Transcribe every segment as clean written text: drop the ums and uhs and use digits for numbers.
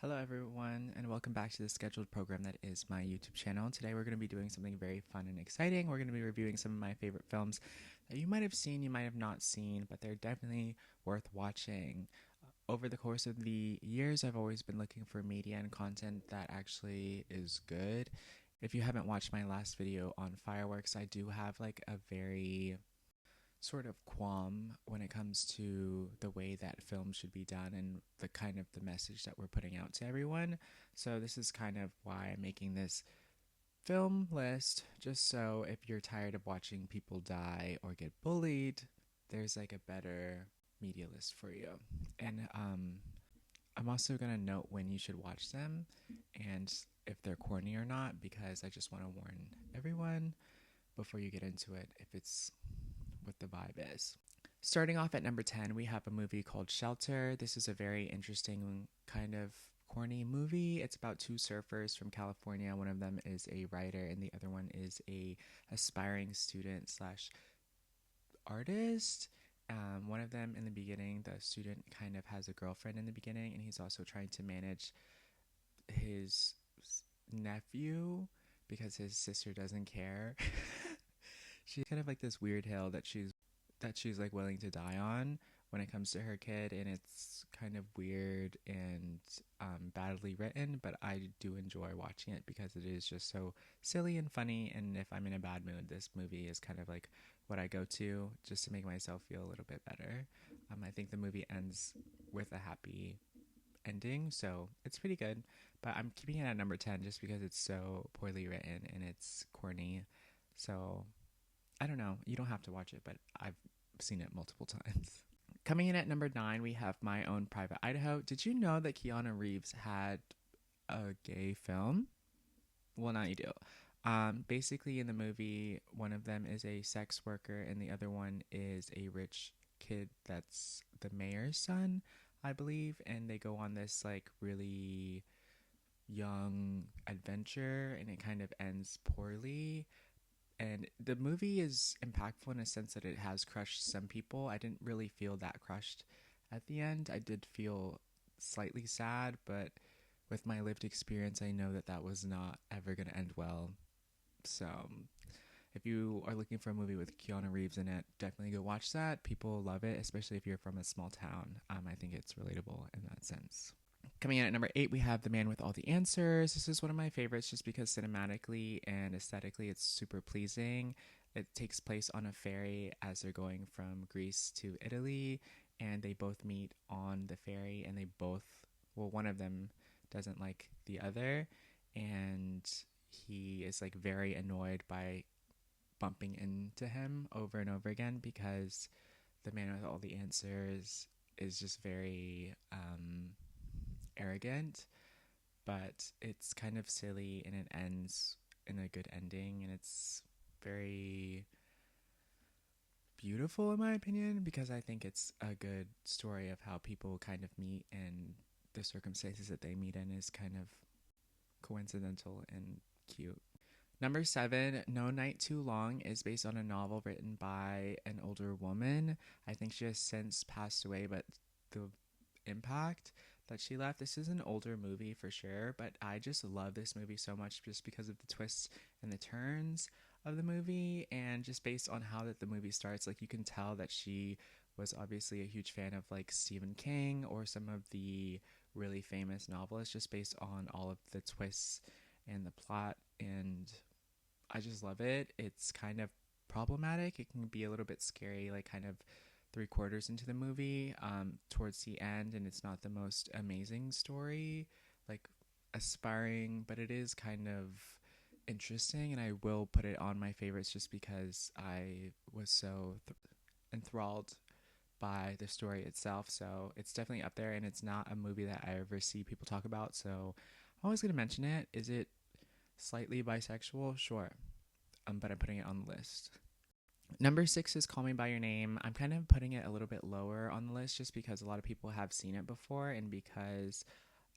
Hello, everyone, and welcome back to the scheduled program that is my YouTube channel. Today, we're going to be doing something very fun and exciting. We're going to be reviewing some of my favorite films that you might have seen, you might have not seen, but they're definitely worth watching. Over the course of the years, I've always been looking for media and content that actually is good. If you haven't watched my last video on fireworks, I do have like a very sort of qualm when it comes to the way that film should be done and the kind of the message that we're putting out to everyone. So this is kind of why I'm making this film list, just so if you're tired of watching people die or get bullied, there's like a better media list for you. And I'm also going to note when you should watch them and if they're corny or not, because I just want to warn everyone before you get into it if it's what the vibe is. Starting off at number 10, we have a movie called Shelter. This is a very interesting kind of corny movie. It's about two surfers from California. One of them is a writer and the other one is a aspiring student slash artist. One of them in the beginning, the student kind of has a girlfriend in the beginning, and he's also trying to manage his nephew because his sister doesn't care. She's kind of like this weird hill that she's like willing to die on when it comes to her kid, and it's kind of weird and badly written, but I do enjoy watching it because it is just so silly and funny. And if I'm in a bad mood, this movie is kind of like what I go to just to make myself feel a little bit better. I think the movie ends with a happy ending, so it's pretty good, but I'm keeping it at number 10 just because it's so poorly written and it's corny. So I don't know. You don't have to watch it, but I've seen it multiple times. Coming in at number 9, we have My Own Private Idaho. Did you know that Keanu Reeves had a gay film? Well, now you do. Basically, in the movie, one of them is a sex worker and the other one is a rich kid that's the mayor's son, I believe. And they go on this like really young adventure and it kind of ends poorly. And the movie is impactful in a sense that it has crushed some people. I didn't really feel that crushed at the end. I did feel slightly sad, but with my lived experience, I know that that was not ever going to end well. So if you are looking for a movie with Keanu Reeves in it, definitely go watch that. People love it, especially if you're from a small town. I think it's relatable in that sense. Coming in at number 8, we have The Man with All the Answers. This is one of my favorites just because cinematically and aesthetically it's super pleasing. It takes place on a ferry as they're going from Greece to Italy, and they both meet on the ferry, and one of them doesn't like the other, and he is like very annoyed by bumping into him over and over again because the man with all the answers is just very arrogant, but it's kind of silly and it ends in a good ending, and it's very beautiful in my opinion because I think it's a good story of how people kind of meet and the circumstances that they meet in is kind of coincidental and cute. Number 7, No Night Too Long is based on a novel written by an older woman. I think she has since passed away, but the impact that she left. This is an older movie for sure, but I just love this movie so much just because of the twists and the turns of the movie, and just based on how that the movie starts, like you can tell that she was obviously a huge fan of like Stephen King or some of the really famous novelists just based on all of the twists and the plot, and I just love it. It's kind of problematic. It can be a little bit scary, like kind of 3/4 into the movie, towards the end, and it's not the most amazing story, like aspiring, but it is kind of interesting, and I will put it on my favorites just because I was so enthralled by the story itself. So it's definitely up there, and it's not a movie that I ever see people talk about, so I'm always going to mention it. Is it slightly bisexual? Sure, but I'm putting it on the list. Number 6 is Call Me By Your Name. I'm kind of putting it a little bit lower on the list just because a lot of people have seen it before and because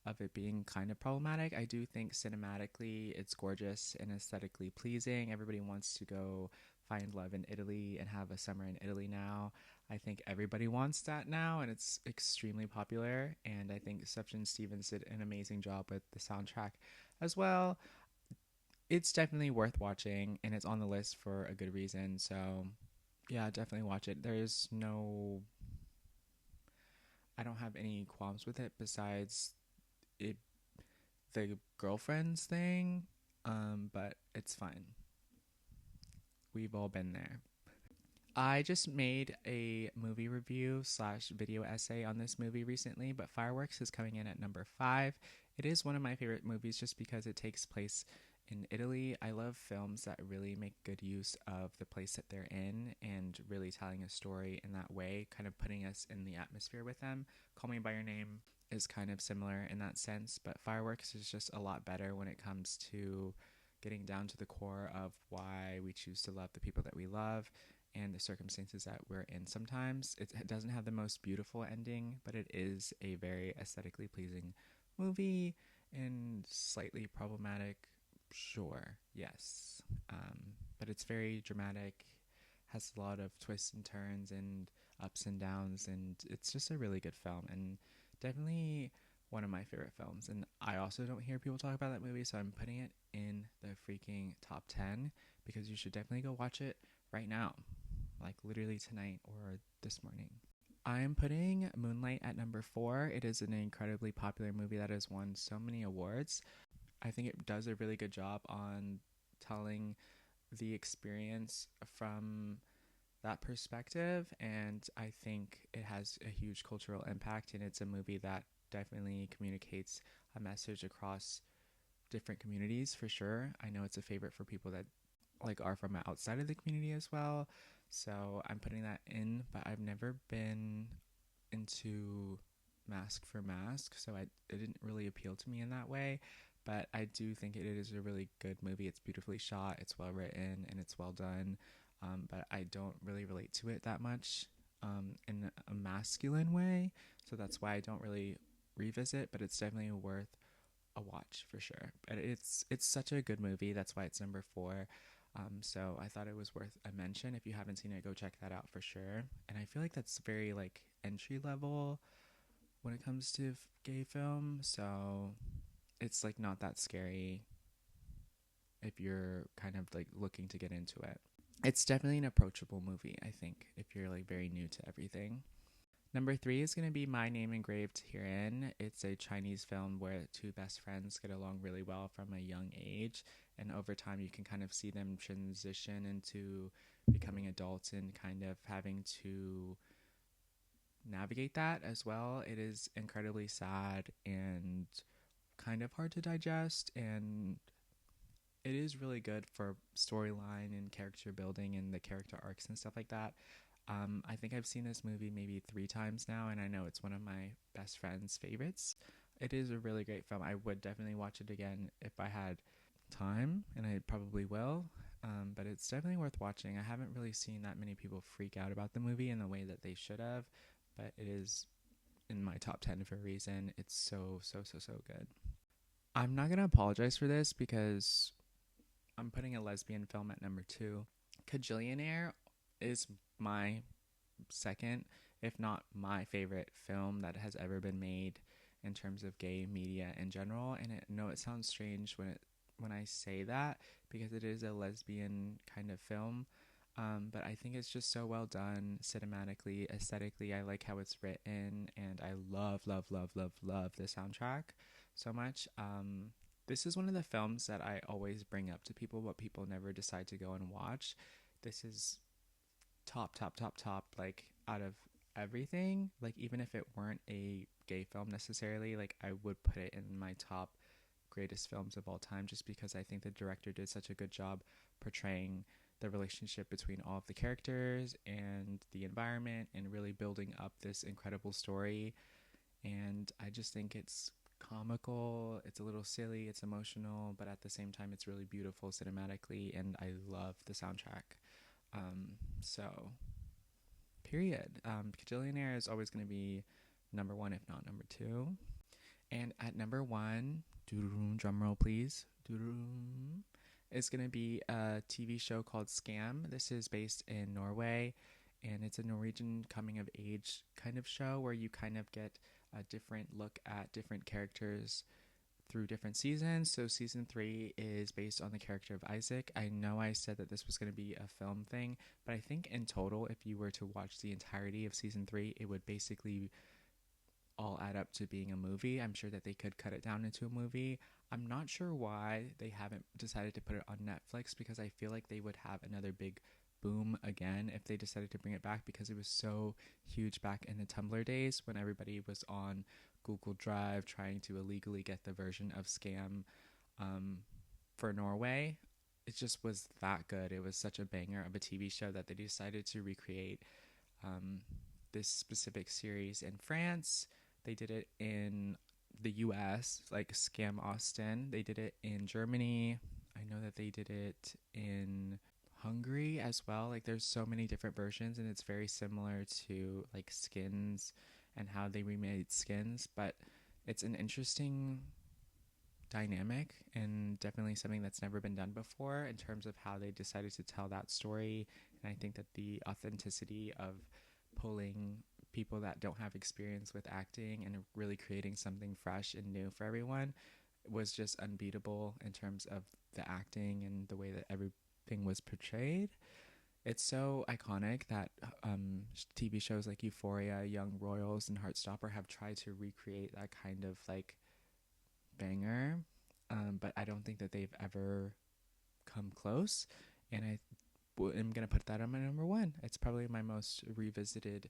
of it being kind of problematic. I do think cinematically it's gorgeous and aesthetically pleasing. Everybody wants to go find love in Italy and have a summer in Italy now. I think everybody wants that now, and it's extremely popular. And I think Sufjan Stevens did an amazing job with the soundtrack as well. It's definitely worth watching, and it's on the list for a good reason. So, yeah, definitely watch it. I don't have any qualms with it besides it, the girlfriends thing, but it's fine. We've all been there. I just made a movie review slash video essay on this movie recently, but Fireworks is coming in at number 5. It is one of my favorite movies just because it takes place in Italy. I love films that really make good use of the place that they're in and really telling a story in that way, kind of putting us in the atmosphere with them. Call Me By Your Name is kind of similar in that sense, but Fireworks is just a lot better when it comes to getting down to the core of why we choose to love the people that we love and the circumstances that we're in sometimes. It doesn't have the most beautiful ending, but it is a very aesthetically pleasing movie and slightly problematic, sure, yes. But it's very dramatic, has a lot of twists and turns and ups and downs, and it's just a really good film and definitely one of my favorite films. And I also don't hear people talk about that movie, so I'm putting it in the freaking top 10 because you should definitely go watch it right now, like literally tonight or this morning. I'm putting Moonlight at number 4. It is an incredibly popular movie that has won so many awards. I think it does a really good job on telling the experience from that perspective, and I think it has a huge cultural impact, and it's a movie that definitely communicates a message across different communities for sure. I know it's a favorite for people that like are from outside of the community as well, so I'm putting that in, but I've never been into Mask for Mask, so it didn't really appeal to me in that way, but I do think it is a really good movie. It's beautifully shot, it's well written, and it's well done, but I don't really relate to it that much in a masculine way, so that's why I don't really revisit, but it's definitely worth a watch for sure. But it's such a good movie, that's why it's number 4. So I thought it was worth a mention. If you haven't seen it, go check that out for sure. And I feel like that's very like entry level when it comes to gay film, so it's like not that scary if you're kind of like looking to get into it. It's definitely an approachable movie, I think, if you're like very new to everything. Number 3 is going to be My Name Engraved Herin. It's a Chinese film where two best friends get along really well from a young age, and over time you can kind of see them transition into becoming adults and kind of having to navigate that as well. It is incredibly sad and kind of hard to digest, and it is really good for storyline and character building and the character arcs and stuff like that. I think I've seen this movie maybe 3 times now, and I know it's one of my best friend's favorites. It is a really great film. I would definitely watch it again if I had time, and I probably will. But it's definitely worth watching. I haven't really seen that many people freak out about the movie in the way that they should have, but it is in my top 10 for a reason. It's so good. I'm not going to apologize for this because I'm putting a lesbian film at number 2. Kajillionaire is my second, if not my favorite film that has ever been made in terms of gay media in general. And it sounds strange when I say that because it is a lesbian kind of film, but I think it's just so well done cinematically, aesthetically. I like how it's written, and I love the soundtrack so much. This is one of the films that I always bring up to people, but people never decide to go and watch. This is top, like out of everything. Like even if it weren't a gay film necessarily, like I would put it in my top greatest films of all time, just because I think the director did such a good job portraying the relationship between all of the characters and the environment and really building up this incredible story. And I just think it's comical, it's a little silly, it's emotional, but at the same time it's really beautiful cinematically, and I love the soundtrack. So period. Kajillionaire is always going to be number 1, if not number 2. And at number 1, drum roll please, is going to be a TV show called Skam. This is based in Norway. and it's a Norwegian coming of age kind of show where you kind of get a different look at different characters through different seasons. So season 3 is based on the character of Isaac. I know I said that this was going to be a film thing, but I think in total, if you were to watch the entirety of season 3, it would basically all add up to being a movie. I'm sure that they could cut it down into a movie. I'm not sure why they haven't decided to put it on Netflix, because I feel like they would have another big boom again if they decided to bring it back, because it was so huge back in the Tumblr days when everybody was on Google Drive trying to illegally get the version of Skam for Norway. It just was that good. It was such a banger of a TV show that they decided to recreate this specific series in France. They did it in the US, like Skam Austin. They did it in Germany. I know that they did it in Hungary as well. Like there's so many different versions, and it's very similar to like Skins and how they remade Skins, but it's an interesting dynamic and definitely something that's never been done before in terms of how they decided to tell that story. And I think that the authenticity of pulling people that don't have experience with acting and really creating something fresh and new for everyone was just unbeatable in terms of the acting and the way that everything was portrayed. It's so iconic that TV shows like Euphoria, Young Royals, and Heartstopper have tried to recreate that kind of like banger, but I don't think that they've ever come close. And I'm gonna put that on my number 1. It's probably my most revisited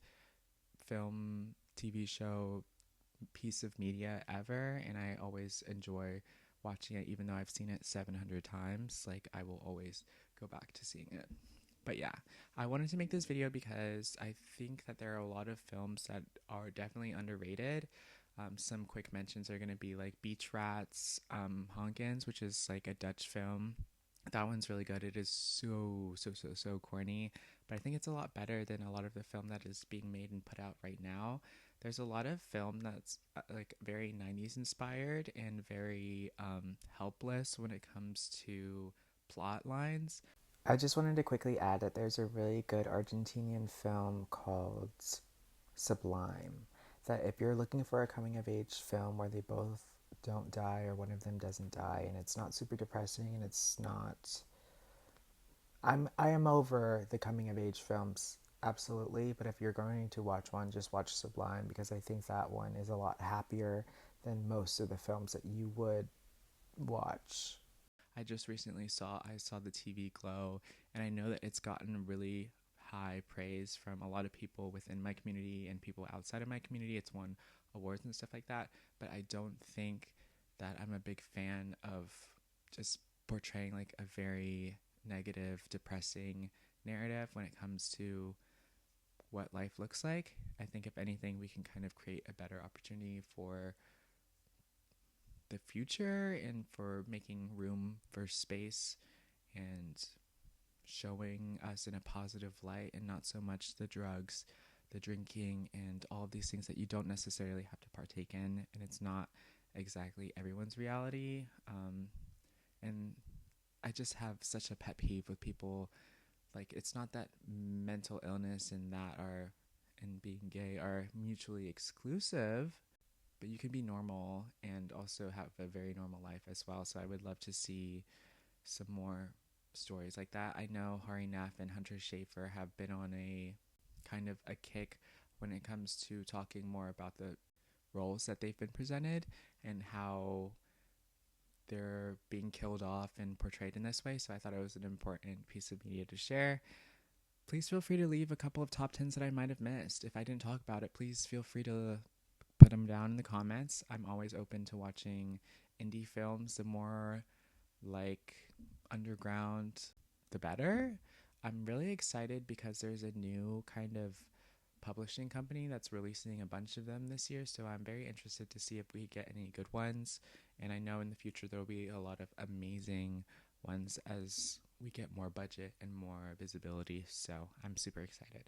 film, TV show, piece of media ever, and I always enjoy watching it. Even though I've seen it 700 times, like I will always go back to seeing it. But yeah, I wanted to make this video because I think that there are a lot of films that are definitely underrated. Some quick mentions are going to be like Beach Rats, Honkins, which is like a Dutch film. That one's really good. It is so corny, but I think it's a lot better than a lot of the film that is being made and put out right now. There's a lot of film that's like very 90s inspired and very helpless when it comes to plot lines. I just wanted to quickly add that there's a really good Argentinian film called Sublime, that if you're looking for a coming of age film where they both don't die or one of them doesn't die and it's not super depressing and it's not... I am over the coming of age films, absolutely, but if you're going to watch one, just watch Sublime, because I think that one is a lot happier than most of the films that you would watch. I just recently saw the TV Glow, and I know that it's gotten really high praise from a lot of people within my community and people outside of my community. It's won awards and stuff like that, but I don't think that I'm a big fan of just portraying like a very negative, depressing narrative when it comes to what life looks like. I think if anything, we can kind of create a better opportunity for the future and for making room for space and showing us in a positive light, and not so much the drugs, the drinking, and all of these things that you don't necessarily have to partake in, and it's not exactly everyone's reality. And I just have such a pet peeve with people, like, it's not that mental illness and being gay are mutually exclusive, but you can be normal and also have a very normal life as well. So I would love to see some more stories like that. I know Hari Neff and Hunter Schafer have been on a kind of a kick when it comes to talking more about the roles that they've been presented and how they're being killed off and portrayed in this way. So I thought it was an important piece of media to share. Please feel free to leave a couple of top 10s that I might have missed. If I didn't talk about it, please feel free to put them down in the comments. I'm always open to watching indie films. The more like underground, the better. I'm really excited because there's a new kind of publishing company that's releasing a bunch of them this year, so I'm very interested to see if we get any good ones, and I know in the future there will be a lot of amazing ones as we get more budget and more visibility, so I'm super excited.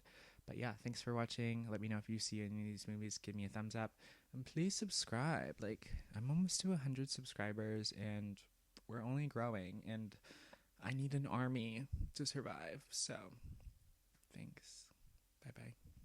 But yeah, thanks for watching. Let me know if you see any of these movies. Give me a thumbs up, and please subscribe. Like, I'm almost to 100 subscribers, and we're only growing, and I need an army to survive, so thanks. Bye bye.